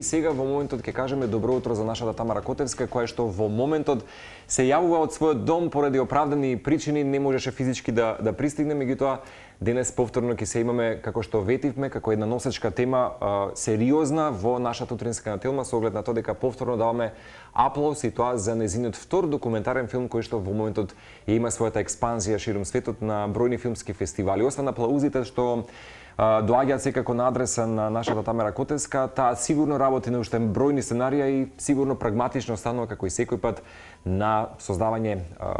Сега во моментот ќе кажеме добро утро за нашата Тамара Котевска, која што во моментот се јавува од својот дом поради оправдани причини, не можеше физички да пристигне, меѓутоа денес повторно ќе се имаме, како што ветивме, како една носечка тема, сериозна во нашата утринска нателма, со оглед на тоа дека повторно даваме аплауз и тоа за незиниот втор документарен филм кој што во моментот ја има својата експанзија ширум светот на бројни филмски фестивали. Освен аплаузите што доаѓаат секако на адреса на нашата Тамара Котевска, таа сигурно работи на уште бројни сценарија и сигурно прагматично останува како и секој пат на создавање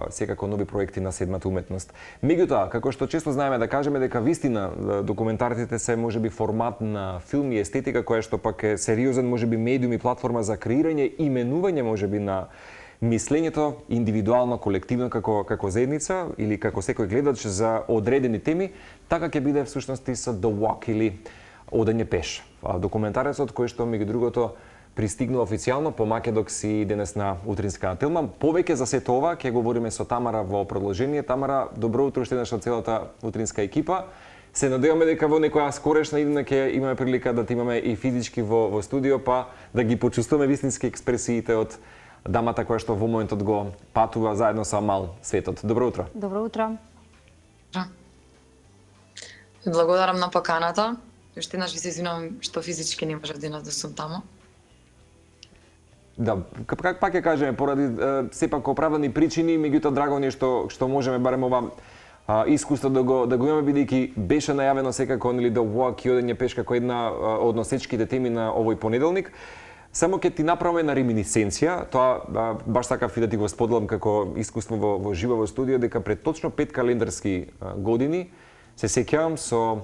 секако нови проекти на седмата уметност. Меѓутоа, како што често знаеме да кажеме дека вистина документарците се можеби формат на филм и естетика која што пак е сериозен можеби медиум и платформа за креирање и именување можеби на мислењето индивидуално, колективно како заедница или како секој гледач за одредени теми, така ќе биде всушност и со The Walk или Одење пеш. Документарецот кој што меѓу другото пристигнува официјално по Македокс и денес на утринска нателма. Повеќе за сето ова ќе говориме со Тамара во продолжение. Тамара, добро утро уште еднаш од целата утринска екипа. Се надеваме дека во некоја скорешна иднина ќе имаме прилика да те имаме и физички во студио, па да ги почувствуваме вистински експресиите од дамата која што во моментот го патува заедно со Амал светот. Добро утро. Добро утро. Благодарам на поканата. Уште еднаш ви се извинувам што физички не можев денес да сум таму. Да, пак ќе кажеме поради сепак оправдани причини, меѓутоа драго ни е што можеме барем ова искуство да го имаме, бидејќи беше најавено секако нели The Walk и Одење пеш како една од носечките теми на овој понеделник. Само ќе ти направиме една реминисценција, тоа баш сакав и да ти го споделам како искуство во живо во студио, дека пред точно 5 календарски години се сеќавам со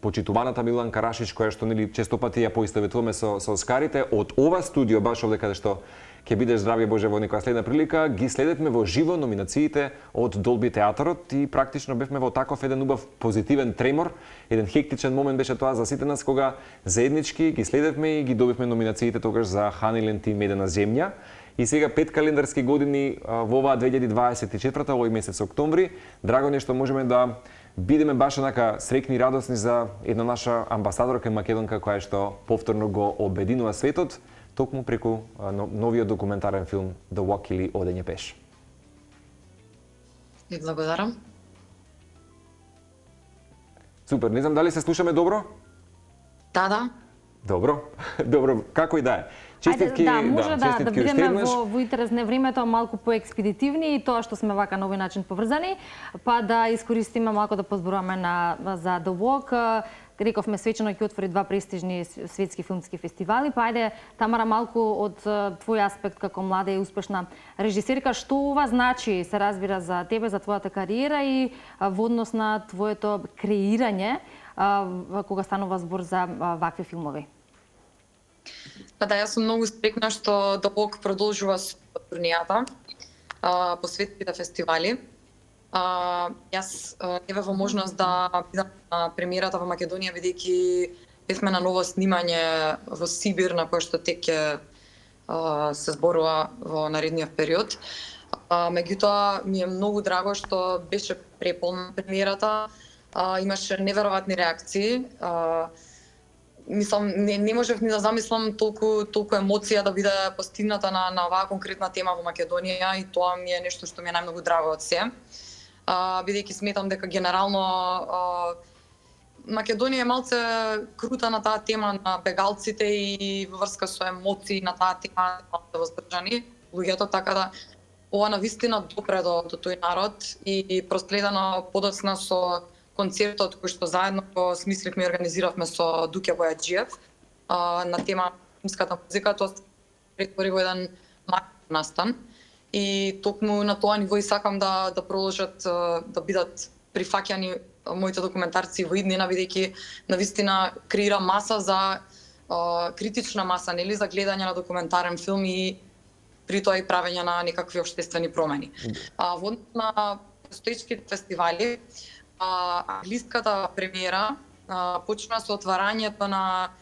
почитуваната Милан Карашич, која што нели често пати ја поистоветуваме со Оскарите, од ова студио баш овде каде што ќе биде здравје Боже во некоја следна прилика, ги следевме во живо номинациите од Долби театарот и практично бевме во таков еден убав позитивен тремор, еден хектичен момент беше тоа за сите нас кога заеднички ги следевме и ги добивме номинациите тогаш за Ханиленд и Медена земја. И сега 5 календарски години во оваа 2024 овој месец октомври, драго ни е што можеме да бидеме баш онака среќни и радосни за една наша амбасадорка и македонка која што повторно го обединува светот, токму преку новиот документарен филм The Walk или Одење пеш. Ви благодарам. Супер, не знам дали се слушаме добро? Да. Добро, како и да е. Честитки, може да бидеме во интерес на времето малку поекспедитивни и тоа што сме вака на овој начин поврзани, па да искористиме малку да позборуваме за The Walk. Рековме свечено ќе отвори 2 престижни светски филмски фестивали, па ајде Тамара малку од твој аспект како млада и успешна режисерка, што ова значи, се разбира, за тебе, за твојата кариера и во однос на твоето креирање кога станува збор за вакви филмови? Да, јас сум многу среќна што The Walk продолжува со турнијата по светските фестивали. Јас не бев во можност да бидам на премиерата во Македонија, бидејќи бевме на ново снимање во Сибир, на кој што тек ќе се зборува во наредниот период. Меѓутоа, ми е многу драго што беше преполна премиерата, имаше неверојатни реакции. Мислам, не можев ни да замислам толку емоција да биде постигната на оваа конкретна тема во Македонија и тоа ми е нешто што ми е најмногу драго од се. Бидејќи сметам дека генерално Македонија е малце крута на таа тема на бегалците и во врска со емоции на таа тема малце воздржани луѓето, така да ова навистина допре до тој народ и проследено подоцна со концертот кој што заедно го смисливме и организиравме со Дуке Бојаджиев на тема филмската музика, тоа се претвори во еден македонски настан. И токму на тоа ниво и сакам да продолжат да бидат прифаќани моите документарци во иднина, бидејќи навистина креира маса за критична маса, нели, за гледање на документарен филм и при тоа и правење на некакви општествени промени. Во однос на постоечките фестивали, англиската премиера почна со отварањето на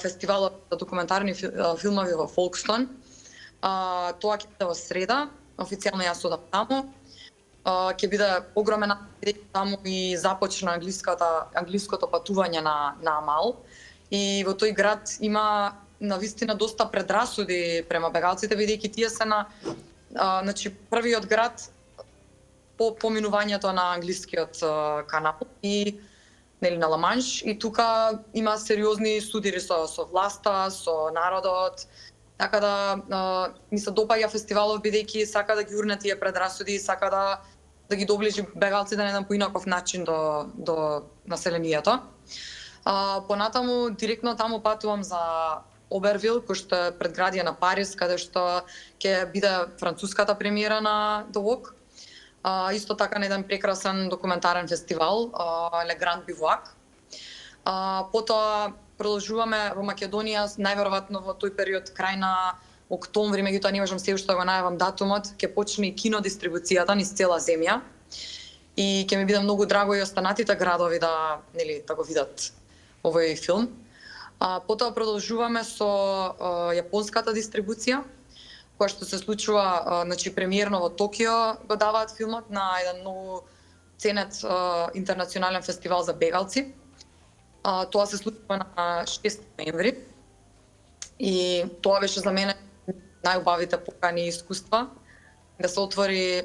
фестивалот за документарни филмови во Фолкстон. Тоа ќе биде во среда, официјално јас одам таму. Ќе биде огромен таму и започна англиското патување на Амал. И во тој град има на вистина доста предрасуди према бегалците, бидејќи тие се на значи првиот град по поминувањето на англискиот канал и нели на Ламанш, и тука има сериозни судири со власта, со народот. Така да ми се допаѓа фестивалот бидејќи сака да ги урне тие предрасуди, сака да ги доближи бегалците на еден поинаков начин до населението. Понатаму директно таму патувам за Обервил, кој што е предградие на Париз, каде што ќе биде француската премиера на The Walk. Исто така на еден прекрасен документарен фестивал, Le Grand Bivouac. Потоа продолжуваме во Македонија, најверојатно во тој период крај на октомври, меѓутоа не можам се уште да го најавам датумот, ќе почне и кинодистрибуцијата низ цела земја. И ќе ми биде многу драго и останатите градови да го видат овој филм. Потоа продолжуваме со јапонската дистрибуција, која што се случува, значи премиерно во Токио го даваат филмот на еден многу ценет интернационален фестивал за бегалци. Тоа се случува на 6 ноември. И тоа беше за мене најубавите покани и искуства, да се отвори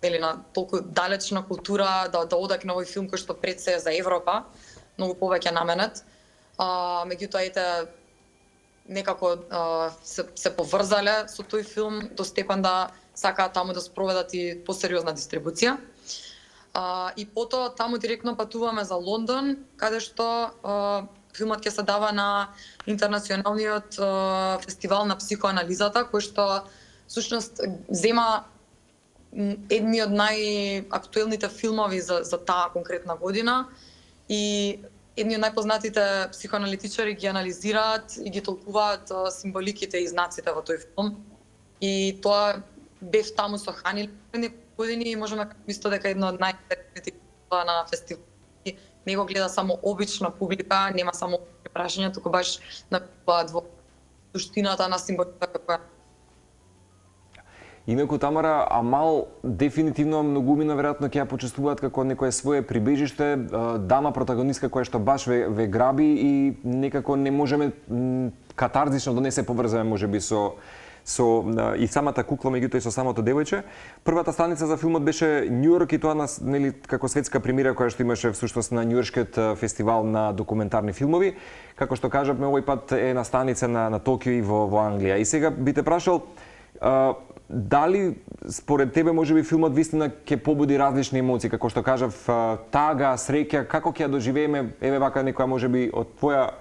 на толку далечна култура, да одак на овој филм кој што пред се е за Европа, многу повеќе наменет. Меѓутоа ете некако се поврзале со тој филм до степен да сакаат таму да спроведат и посериозна дистрибуција. И потоа таму директно патуваме за Лондон, каде што филмот ќе се дава на интернационалниот фестивал на психоанализата, кој што всушност зема едни од најактуелните филмови за таа конкретна година и едни од најпознатите психоаналитичари ги анализираат и ги толкуваат символиките и знаците во тој филм. И тоа бев таму со Хани неколку години и можеме мислам дека едно од најинтересните на фестивал. Не го гледа само обична публика, нема само прашања, туку баш напипаат во суштината на символиката која. Инаку, Тамара, Амал дефинитивно многумина веројатно ќе ја почувствуваат како некое свое прибежиште, дама протагонистка која што баш ве граби и некако не можеме катарзично да не се поврзаме можеби со и самата кукла, меѓутоа и со самото девојче. Првата станица за филмот беше Њујорк и тоа нели како светска премиера која што имаше всушност на Њујоршкиот фестивал на документарни филмови. Како што кажавме, овој пат е на станица на Токио и во Англија. И сега би те прашал дали според тебе можеби филмот вистина ќе побуди различни емоции, како што кажав, тага, среќа, како ќе ја доживееме, еве вака некоја можеби од твоја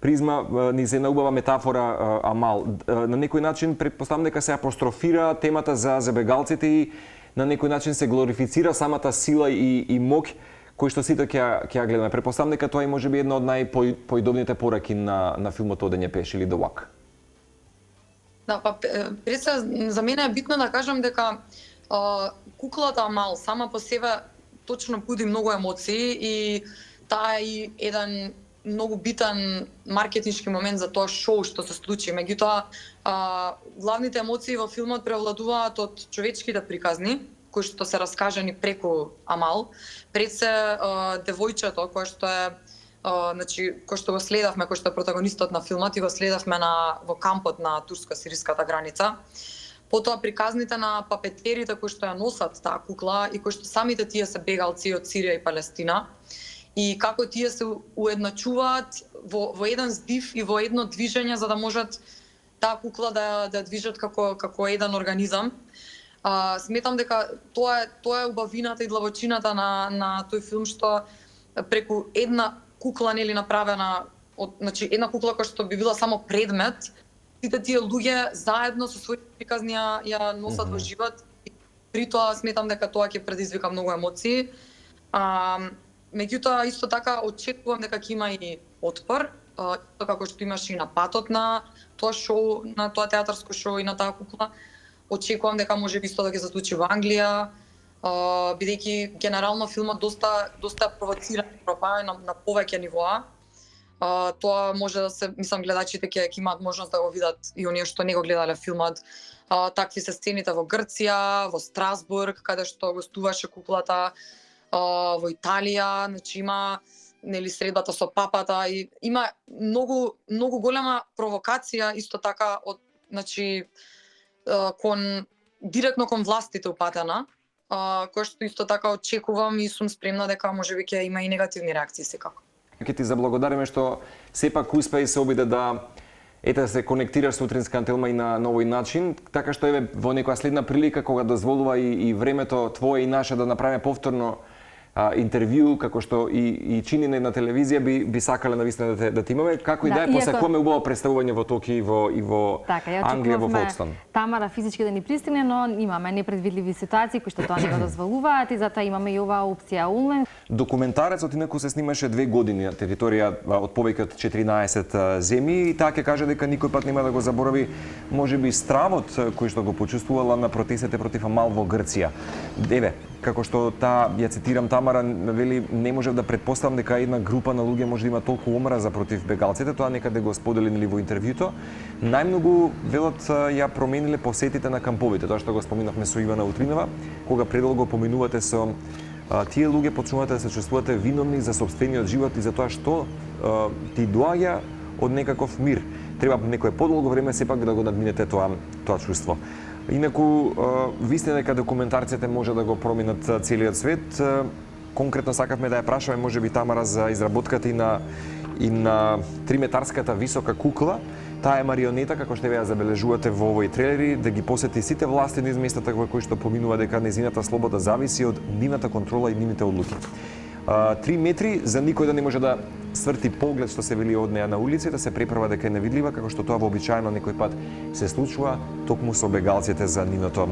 призма ни се една убава метафора Амал. На некој начин претпоставам дека се апострофира темата за бегалците и на некој начин се глорифицира самата сила и моќ кој што сите ќе ја гледаме. Претпоставам дека тоа е можеби една од најпоидобните пораки на филмот Одење пеш или The Walk. Да, пред се, за мене е битно да кажам дека куклата Амал сама по себе точно буди многу емоции и таа е и еден многу битен маркетиншки момент за тоа шоу што се случи. Меѓутоа, главните емоции во филмот превладуваат од човечките приказни, кои што се раскажани преку Амал. Пред се девојчето кој што е значи, кој што го следавме, кој што е протагонистот на филмот и го следавме во кампот на турско-сириската граница. Потоа приказните на папетерите кои што ја носат таа кукла и кои што самите тие се бегалци од Сирија и Палестина. И како тие се уедначуваат во еден здив и во едно движење за да можат таа кукла да движат како еден организам. Сметам дека тоа е убавината и длабочината на тој филм, што преку една кукла нели направена значи една кукла која што би била само предмет, сите тие луѓе заедно со своите приказни ја носат во живот. При тоа сметам дека тоа ќе предизвика многу емоции. Меѓутоа исто така очекувам дека ќе има и отпор, исто како што имаше и на патот на тоа шоу, на тоа театарско шоу и на таа кукла. Очекувам дека може би исто да ќе се случи во Англија, бидејќи генерално филмот доста провоцира Европа на повеќе нивоа. Тоа може да се, мислам, гледачите ќе имаат можност да го видат и оние што не го гледале филмот. Такви се сцените во Грција, во Страсбург, каде што гостуваше куклата, во Италија, значи има нели средбата со папата и има многу голема провокација исто така од значи директно кон властите упатена, кој што исто така очекувам и сум спремна дека можеби ќе има и негативни реакции секако. Ќе ти заблагодариме што сепак успеа и се обиде да се конектираш сутринска антелма и на овој начин, така што еве во некоја следна прилика кога дозволува и времето твое и наше да направиме повторно интервју, како што и чинене на телевизија би сакале навистина да ти имаме, како и да е, посакуваме убаво представување во Токио и во Англија, во Фолкстон. Тамара физички да ни пристигне, но имаме непредвидливи ситуации кои што тоа не го дозволуваат и затоа имаме и оваа опција онлайн. Документарецот инаку се снимаше 2 години на територија од повеќе од 14 земји и таа ќе каже дека никој пат нема да го заборави можеби стравот кој што го почувствувала на протестите против Амал во Грција. Еве, како што ја цитирам Тамара, вели, не можев да претпоставам дека една група на луѓе може да има толку омраза против бегалците, тоа некаде го сподели во интервјуто. Најмногу, велат, ја промениле посетите на камповите, тоа што го споминавме со Ивана Утринова, кога предолго поминувате со тие луѓе, почнувате да се чувствувате виновни за сопствениот живот и за тоа што ти доаѓа од некаков мир. Треба некое подолго време сепак да го надминете тоа чувство. Инаку, вистина дека документарците може да го променат целиот свет. Конкретно сакавме да ја прашаме можеби Тамара за изработката и на 3-метарската висока кукла. Таа е марионета, како што ја забележувате во овој трейлери, да ги посети сите власти низ местата во кои што поминува дека незината слобода зависи од нивната контрола и нивните одлуки. 3 метри, за никој да не може да сврти поглед што се вели од неа на улиците, се преправа дека е невидлива, како што тоа вообичаено некој пат се случува токму со бегалците за нивното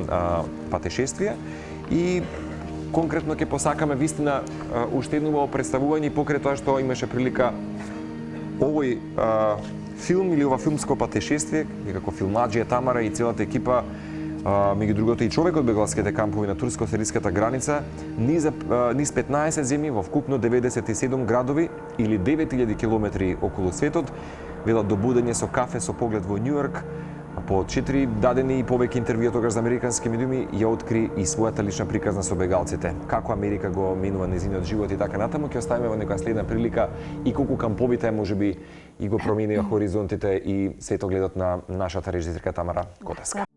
патешествие. И конкретно ќе посакаме вистина уште едно представување покрај тоа што имаше прилика овој филм или ова филмско патешествие, како филмаџија Тамара и целата екипа, меѓу другото и човек од бегалските кампови на турско-сириската граница, низ 15 земји во вкупно 97 градови или 9000 километри околу светот, велат до будење со кафе со поглед во Њујорк, по 4 дадени и повеќе интервјуа тогаш за американски медиуми ја откри и својата лична приказна со бегалците. Како Америка го менува незиниот живот и така натаму, ќе оставиме во некоја следна прилика и колку камповите можеби и го променија хоризонтите и светогледот на нашата режисерка Тамара Котевска.